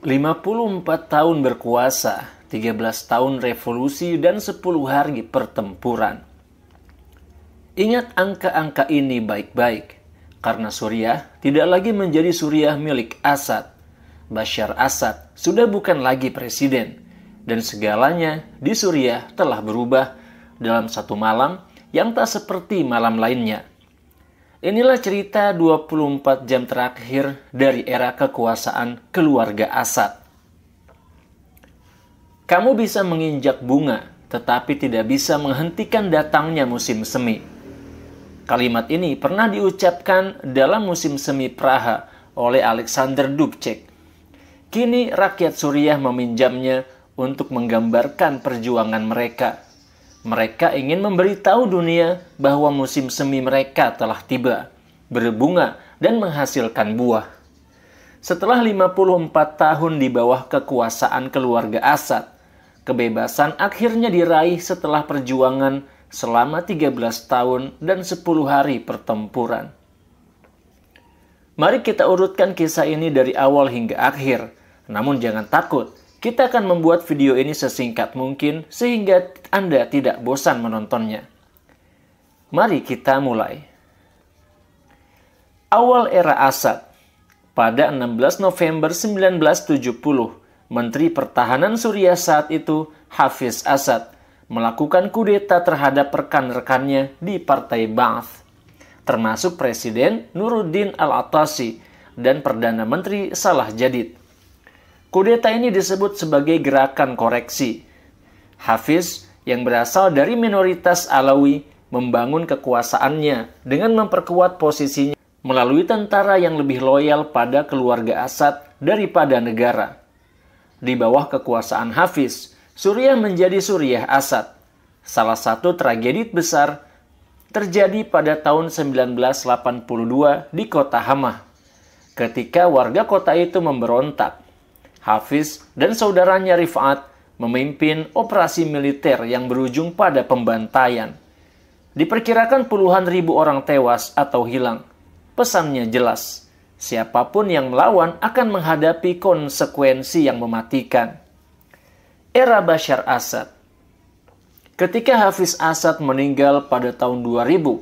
54 tahun berkuasa, 13 tahun revolusi dan 10 hari pertempuran. Ingat angka-angka ini baik-baik, karena Suriah tidak lagi menjadi Suriah milik Assad. Bashar Assad sudah bukan lagi presiden, dan segalanya di Suriah telah berubah dalam satu malam yang tak seperti malam lainnya. Inilah cerita 24 jam terakhir dari era kekuasaan keluarga Assad. Kamu bisa menginjak bunga, tetapi tidak bisa menghentikan datangnya musim semi. Kalimat ini pernah diucapkan dalam musim semi Praha oleh Alexander Dubček. Kini rakyat Suriah meminjamnya untuk menggambarkan perjuangan mereka. Mereka ingin memberitahu dunia bahwa musim semi mereka telah tiba, berbunga dan menghasilkan buah. Setelah 54 tahun di bawah kekuasaan keluarga Assad, kebebasan akhirnya diraih setelah perjuangan selama 13 tahun dan 10 hari pertempuran. Mari kita urutkan kisah ini dari awal hingga akhir. Namun jangan takut, kita akan membuat video ini sesingkat mungkin sehingga Anda tidak bosan menontonnya. Mari kita mulai. Awal era Assad. Pada 16 November 1970, Menteri Pertahanan Suriah saat itu, Hafiz Assad, melakukan kudeta terhadap rekan-rekannya di Partai Ba'ath, termasuk Presiden Nuruddin Al-Atassi dan Perdana Menteri Salah Jadid. Kudeta ini disebut sebagai gerakan koreksi. Hafiz yang berasal dari minoritas Alawi membangun kekuasaannya dengan memperkuat posisinya melalui tentara yang lebih loyal pada keluarga Assad daripada negara. Di bawah kekuasaan Hafiz, Suriah menjadi Suriah Assad. Salah satu tragedi besar terjadi pada tahun 1982 di kota Hamah. Ketika warga kota itu memberontak, Hafiz dan saudaranya Rifat memimpin operasi militer yang berujung pada pembantaian. Diperkirakan puluhan ribu orang tewas atau hilang. Pesannya jelas, siapapun yang melawan akan menghadapi konsekuensi yang mematikan. Era Bashar Assad. Ketika Hafiz Assad meninggal pada tahun 2000,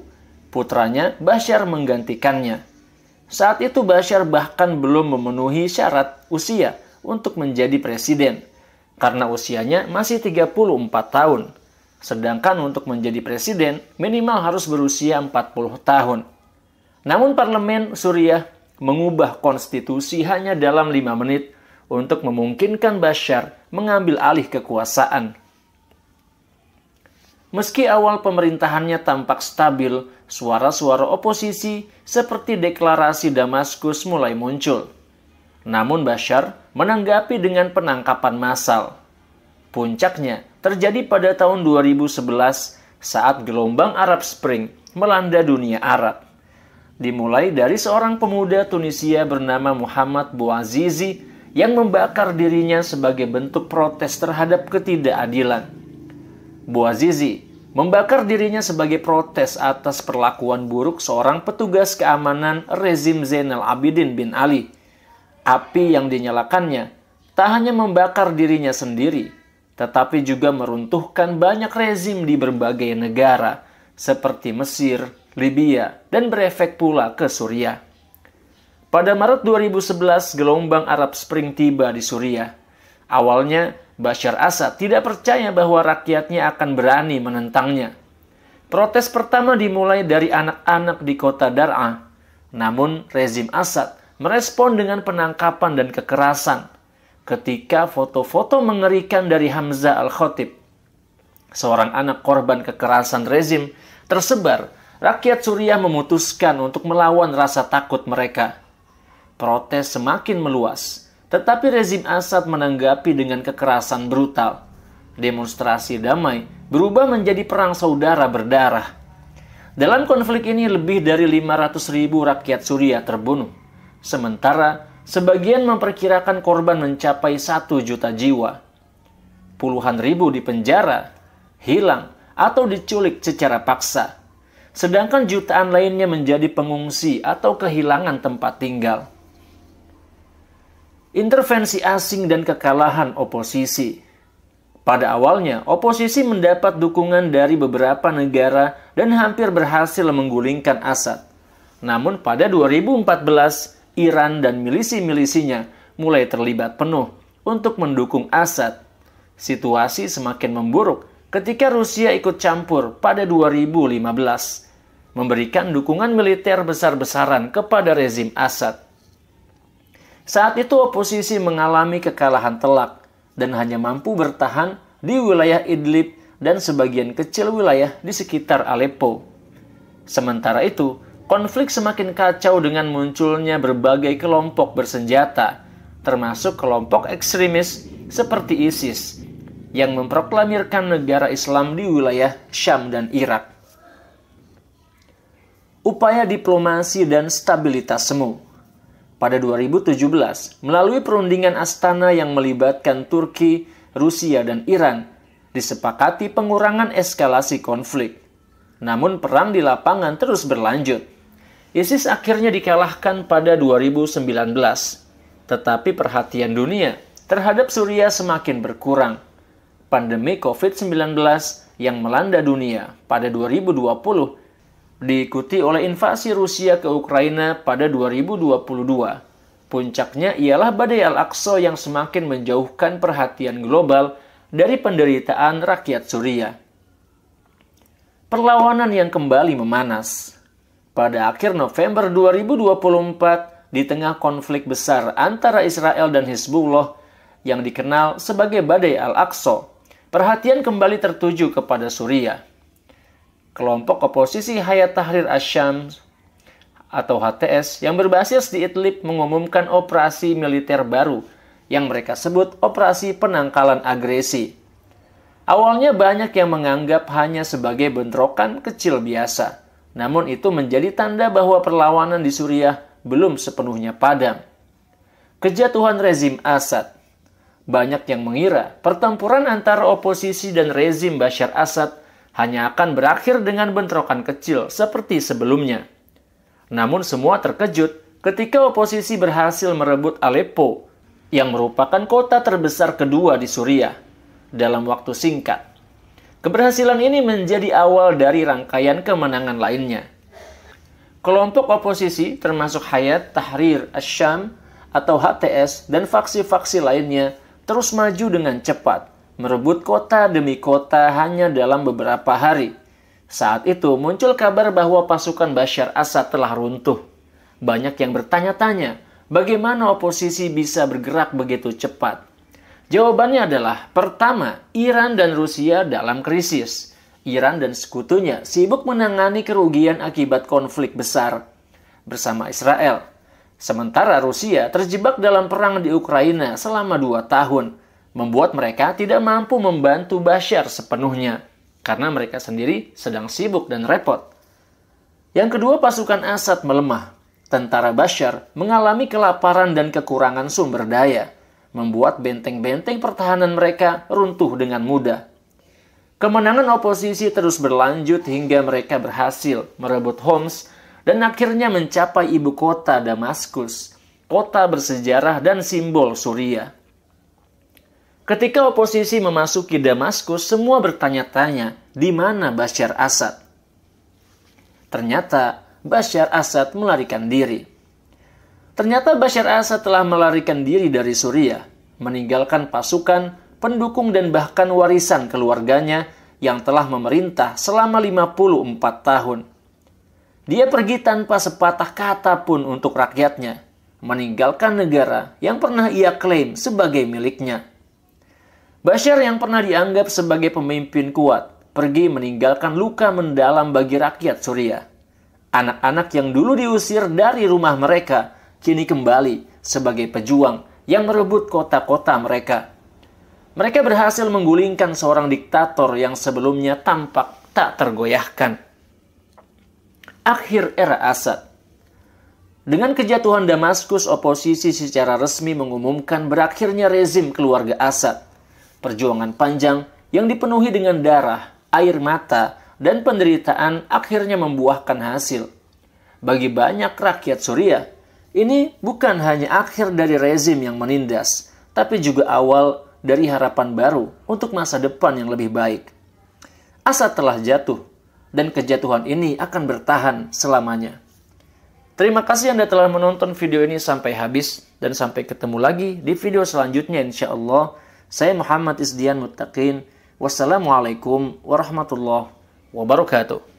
putranya Bashar menggantikannya. Saat itu Bashar bahkan belum memenuhi syarat usia untuk menjadi presiden, karena usianya masih 34 tahun. Sedangkan untuk menjadi presiden, minimal harus berusia 40 tahun. Namun parlemen Suriah mengubah konstitusi hanya dalam 5 menit untuk memungkinkan Bashar mengambil alih kekuasaan. Meski awal pemerintahannya tampak stabil, suara-suara oposisi seperti deklarasi Damaskus mulai muncul. Namun Bashar menanggapi dengan penangkapan massal. Puncaknya terjadi pada tahun 2011 saat gelombang Arab Spring melanda dunia Arab. Dimulai dari seorang pemuda Tunisia bernama Muhammad Bouazizi yang membakar dirinya sebagai bentuk protes terhadap ketidakadilan. Bouazizi membakar dirinya sebagai protes atas perlakuan buruk seorang petugas keamanan rezim Zainal Abidin bin Ali. Api yang dinyalakannya tak hanya membakar dirinya sendiri, tetapi juga meruntuhkan banyak rezim di berbagai negara, seperti Mesir, Libya, dan berefek pula ke Suriah. Pada Maret 2011, gelombang Arab Spring tiba di Suriah. Awalnya, Bashar Assad tidak percaya bahwa rakyatnya akan berani menentangnya. Protes pertama dimulai dari anak-anak di kota Dar'a. Namun, rezim Assad merespon dengan penangkapan dan kekerasan. Ketika foto-foto mengerikan dari Hamzah Al-Khatib, seorang anak korban kekerasan rezim, tersebar, rakyat Suriah memutuskan untuk melawan rasa takut mereka. Protes semakin meluas, tetapi rezim Assad menanggapi dengan kekerasan brutal. Demonstrasi damai berubah menjadi perang saudara berdarah. Dalam konflik ini lebih dari 500.000 rakyat Suriah terbunuh. Sementara sebagian memperkirakan korban mencapai 1 juta jiwa. Puluhan ribu dipenjara, hilang, atau diculik secara paksa. Sedangkan jutaan lainnya menjadi pengungsi atau kehilangan tempat tinggal. intervensi asing dan kekalahan oposisi. Pada awalnya, oposisi mendapat dukungan dari beberapa negara dan hampir berhasil menggulingkan Assad. Namun pada 2014, Iran dan milisi-milisinya mulai terlibat penuh untuk mendukung Assad. Situasi semakin memburuk ketika Rusia ikut campur pada 2015, memberikan dukungan militer besar-besaran kepada rezim Assad. Saat itu oposisi mengalami kekalahan telak dan hanya mampu bertahan di wilayah Idlib dan sebagian kecil wilayah di sekitar Aleppo. Sementara itu, konflik semakin kacau dengan munculnya berbagai kelompok bersenjata, termasuk kelompok ekstremis seperti ISIS, yang memproklamirkan negara Islam di wilayah Syam dan Irak. Upaya diplomasi dan stabilitas semu. Pada 2017, melalui perundingan Astana yang melibatkan Turki, Rusia, dan Iran, disepakati pengurangan eskalasi konflik. Namun perang di lapangan terus berlanjut. ISIS akhirnya dikalahkan pada 2019, tetapi perhatian dunia terhadap Suriah semakin berkurang. Pandemi COVID-19 yang melanda dunia pada 2020 diikuti oleh invasi Rusia ke Ukraina pada 2022. Puncaknya ialah badai Al-Aqsa yang semakin menjauhkan perhatian global dari penderitaan rakyat Suriah. Perlawanan yang kembali memanas. Pada akhir November 2024, di tengah konflik besar antara Israel dan Hizbullah yang dikenal sebagai badai Al-Aqsa, perhatian kembali tertuju kepada Suriah. Kelompok oposisi Hayat Tahrir Asyam atau HTS yang berbasis di Idlib mengumumkan operasi militer baru yang mereka sebut Operasi Penangkalan Agresi. Awalnya banyak yang menganggap hanya sebagai bentrokan kecil biasa, namun itu menjadi tanda bahwa perlawanan di Suriah belum sepenuhnya padam. Kejatuhan rezim Assad. Banyak yang mengira pertempuran antara oposisi dan rezim Bashar Assad hanya akan berakhir dengan bentrokan kecil seperti sebelumnya. Namun semua terkejut ketika oposisi berhasil merebut Aleppo, yang merupakan kota terbesar kedua di Suriah, dalam waktu singkat. Keberhasilan ini menjadi awal dari rangkaian kemenangan lainnya. Kelompok oposisi termasuk Hayat Tahrir Asyam atau HTS dan faksi-faksi lainnya terus maju dengan cepat, merebut kota demi kota hanya dalam beberapa hari. Saat itu muncul kabar bahwa pasukan Bashar Assad telah runtuh. Banyak yang bertanya-tanya, bagaimana oposisi bisa bergerak begitu cepat? Jawabannya adalah, pertama, Iran dan Rusia dalam krisis. Iran dan sekutunya sibuk menangani kerugian akibat konflik besar bersama Israel. Sementara Rusia terjebak dalam perang di Ukraina selama 2 tahun, membuat mereka tidak mampu membantu Bashar sepenuhnya, karena mereka sendiri sedang sibuk dan repot. Yang kedua, pasukan Assad melemah. Tentara Bashar mengalami kelaparan dan kekurangan sumber daya, membuat benteng-benteng pertahanan mereka runtuh dengan mudah. Kemenangan oposisi terus berlanjut hingga mereka berhasil merebut Homs dan akhirnya mencapai ibu kota Damaskus, kota bersejarah dan simbol Suriah. Ketika oposisi memasuki Damaskus, semua bertanya-tanya, di mana Bashar Assad? Ternyata Bashar Assad melarikan diri. Ternyata Bashar Assad telah melarikan diri dari Suriah, meninggalkan pasukan, pendukung dan bahkan warisan keluarganya yang telah memerintah selama 54 tahun. Dia pergi tanpa sepatah kata pun untuk rakyatnya, meninggalkan negara yang pernah ia klaim sebagai miliknya. Bashar yang pernah dianggap sebagai pemimpin kuat, pergi meninggalkan luka mendalam bagi rakyat Suriah. Anak-anak yang dulu diusir dari rumah mereka, kini kembali sebagai pejuang yang merebut kota-kota mereka. Mereka berhasil menggulingkan seorang diktator yang sebelumnya tampak tak tergoyahkan. Akhir era Assad. Dengan kejatuhan Damaskus, oposisi secara resmi mengumumkan berakhirnya rezim keluarga Assad. Perjuangan panjang yang dipenuhi dengan darah, air mata, dan penderitaan akhirnya membuahkan hasil. Bagi banyak rakyat Suriah, Ini bukan hanya akhir dari rezim yang menindas, tapi juga awal dari harapan baru untuk masa depan yang lebih baik. Asad telah jatuh, dan kejatuhan ini akan bertahan selamanya. Terima kasih Anda telah menonton video ini sampai habis, dan sampai ketemu lagi di video selanjutnya insya Allah. Saya Muhammad Izdian Muttaqin. Wassalamualaikum warahmatullahi wabarakatuh.